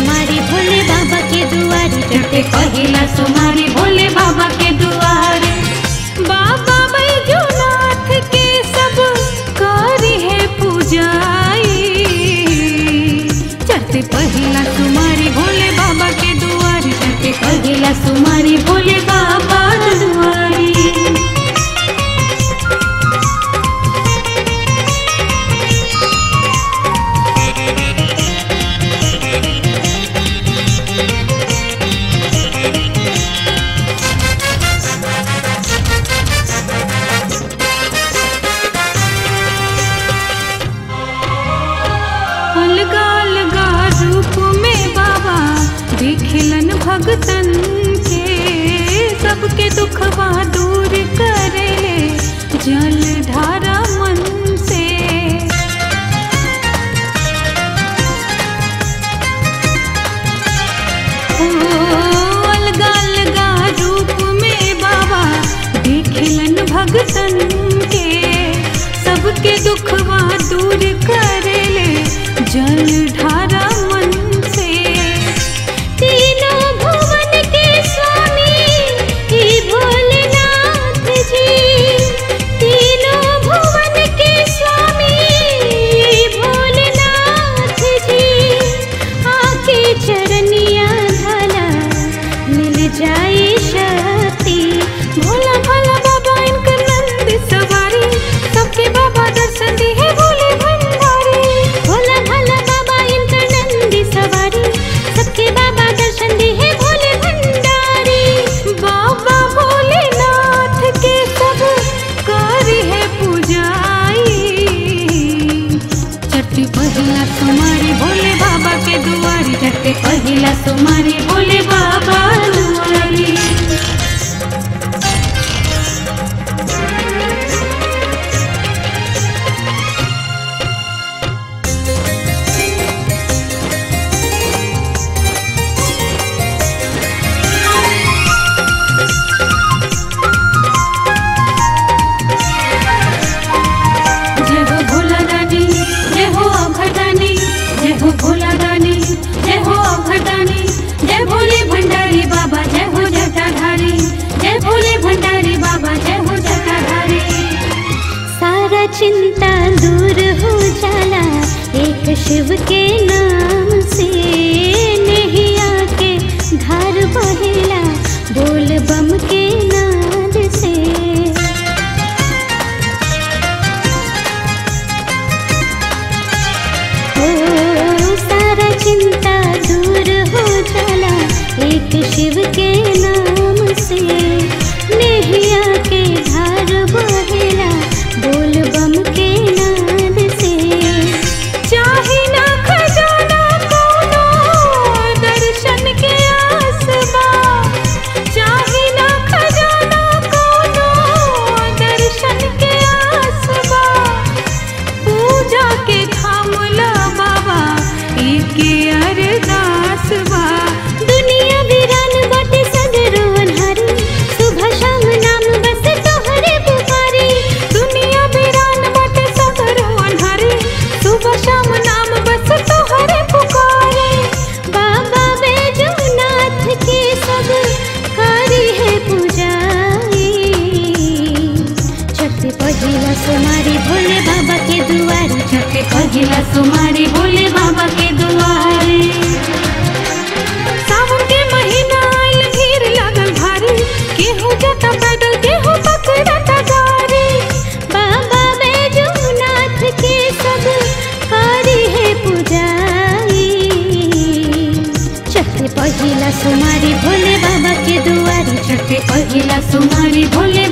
सोमारी भोले बाबा के दुआरी, चढ़ते पहिला सोमारी भोले बाबा के दुआरी। बाबा बैजूनाथ के सब कारी है पूजाई, चढ़ते पहिला सोमारी भोले बाबा के दुआरी, चढ़ते पहिला सोमारी भोले बाबा दुआरी। अलगा अलगा रूप में बाबा दिखलन भगतन के, सबके दुखवा दूर करेले जल धारा मन से। अलगा अलगा रूप में बाबा दिखलन भगतन के, सबके दुखवा दूर करेले जल धारा मन से। तीनों भुवन के स्वामी ही भोलेनाथ जी, तीनों भुवन के स्वामी ही भोलेनाथ जी। आके चरनिया धला मिल जाए शक्ति, भोला भोला बाबा इनका नंद सवारी, सबके बाबा दर्शन दी है भोले भंडारी। भोला भोला बाबा इनका नंदी सवारी, सबके बाबा दर्शन दी है भोले भंडारी। बाबा भोलेनाथ के सब कारी है पूजाई, चढ़ते पहिला सोमारी भोले बाबा के दुआरी, चढ़ते पहिला सोमारी भोले बाबा दुआरी। भोला दानी जय हो अभरदानी, जय भोले भंडारी बाबा जय हो जटाधारी, जय भोले भंडारी बाबा जय हो जटाधारी। सारा चिंता दूर हो जाला एक शिव के नाम से, नैया के धार बहेला बोल बम के नाद से। चिंता दूर हो जाला एक शिव के नाम से, नैया के धार बहेला बोल बम के नाद से। चाहे ना खजाना कोनो दर्शन के आसबा, चाहे ना खजाना कोनो दर्शन के आसबा। पूजा के थामला बाबा के अरदास बा, दुनिया वीरान बाटे सगरो अनहारी, सुबह शाम नाम बस तोहरे पुकारी। दुनिया वीरान बाटे सगरो अनहारी, सुबह शाम नाम बस तोहरे पुकारे। बाबा बैजूनाथ के सब कारी है पूजाई, चढ़ते पहिला सोमारी भोले बाबा के दुआरी, चढ़ते पहिला सोमारी भोले बाबा के दुआरी। सावन के महीना आइल भीड़ लागल भारी, केहू जाता पैदल केहू पकड़ता गाड़ी। बाबा बैजूनाथ के सब कारी है पूजाई, चढ़ते पहिला सोमारी भोले बाबा के दुआरी, चढ़ते पहिला सोमारी भोले